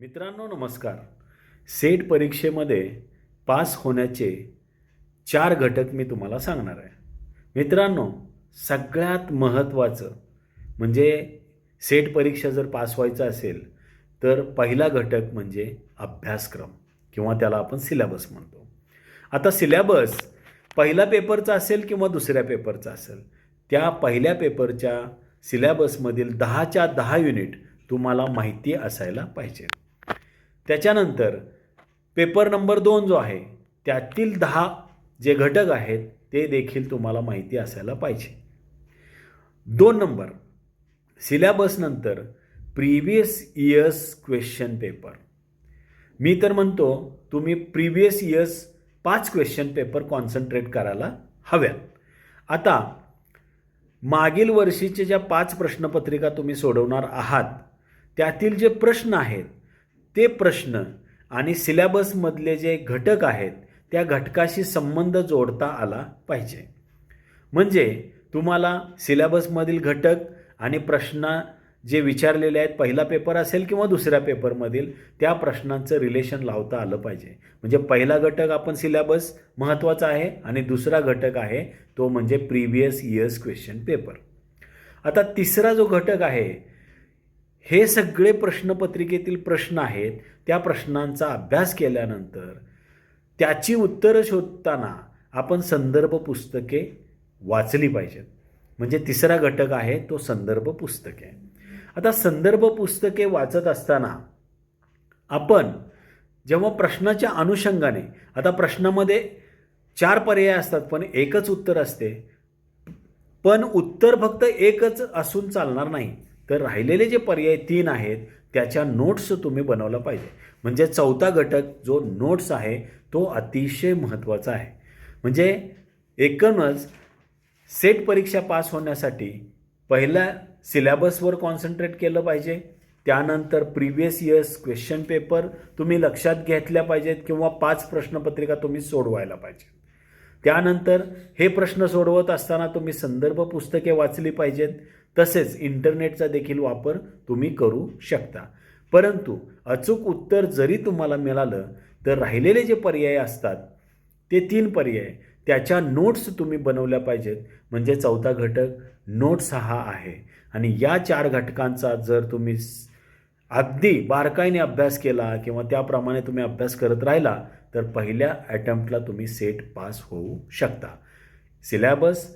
मित्रांनो नमस्कार. सेट परीक्षेमध्ये पास होण्याचे 4 घटक मी तुम्हाला सांगणार आहे. मित्रांनो, सगळ्यात महत्त्वाचं म्हणजे सेट परीक्षा जर पास व्हायचं असेल तर पहिला घटक म्हणजे अभ्यासक्रम किंवा त्याला आपण सिलेबस म्हणतो. आता सिलेबस पहिला पेपरचा असेल किंवा दुसऱ्या पेपरचा असेल, त्या पहिल्या पेपरच्या सिलेबसमधील 10च्या 10 युनिट तुम्हाला माहिती असायला पाहिजे. त्याच्यानंतर पेपर नंबर 2 जो आहे त्यातील 10 जे घटक आहेत ते देखील तुम्हाला माहिती असायला पाहिजे. 2 नंबर सिलेबसनंतर प्रिव्हियस इयर्स क्वेश्चन पेपर. मी तर म्हणतो तुम्ही previous years 5 question paper concentrate करायला हव्यात. आता मागील वर्षीचे ज्या 5 प्रश्नपत्रिका तुम्ही सोडवणार आहात त्यातील जे प्रश्न आहेत ते प्रश्न आणि सिलेबसमधले जे घटक आहेत त्या घटकाशी संबंध जोडता आला पाहिजे. म्हणजे तुम्हाला सिलेबसमधील घटक आणि प्रश्न जे विचारलेले आहेत पहिला पेपर असेल किंवा दुसऱ्या पेपरमधील त्या प्रश्नांचं रिलेशन लावता आलं पाहिजे. म्हणजे पहिला घटक आपण सिलेबस महत्त्वाचा आहे आणि दुसरा घटक आहे तो म्हणजे प्रिव्हियस इयर्स क्वेश्चन पेपर. आता तिसरा जो घटक आहे हे सगळे प्रश्नपत्रिकेतील प्रश्न आहेत त्या प्रश्नांचा अभ्यास केल्यानंतर त्याची उत्तरं शोधताना आपण संदर्भ पुस्तके वाचली पाहिजेत. म्हणजे तिसरा घटक आहे तो संदर्भ पुस्तके. आता संदर्भ पुस्तके वाचत असताना आपण जेव्हा प्रश्नाच्या अनुषंगाने, आता प्रश्नामध्ये 4 पर्याय असतात पण एकच उत्तर असते, पण उत्तर फक्त एकच असून चालणार नाही, तर राहिलेले जे पर्याय 3 आहेत त्याच्या नोट्स तुम्ही बनवला पाहिजे. म्हणजे चौथा घटक जो नोट्स आहे तो अतिशय महत्त्वाचा आहे. म्हणजे एकूणच सेट परीक्षा पास होण्यासाठी पहिला सिलेबसवर कॉन्सन्ट्रेट केलं पाहिजे. त्यानंतर प्रिव्हियस इयर्स क्वेश्चन पेपर तुम्ही लक्षात घेतल्या पाहिजेत किंवा 5 प्रश्नपत्रिका तुम्ही सोडवायला पाहिजे. त्यानंतर हे प्रश्न सोडवत असताना तुम्ही संदर्भ पुस्तके वाचली पाहिजेत. तसेच इंटरनेटचा देखील वापर तुम्ही करू शकता. परंतु अचूक उत्तर जरी तुम्हाला मिळालं तर राहिलेले जे पर्याय असतात ते 3 पर्याय त्याच्या नोट्स तुम्ही बनवल्या पाहिजेत. म्हणजे चौथा घटक नोट्स हा आहे. आणि या 4 घटकांचा जर तुम्ही अगदी बारकाईने अभ्यास केला किंवा त्याप्रमाणे तुम्ही अभ्यास करत राहिला तर पहिल्या अटेम्प्टला तुम्ही सेट पास होऊ शकता. सिलेबस,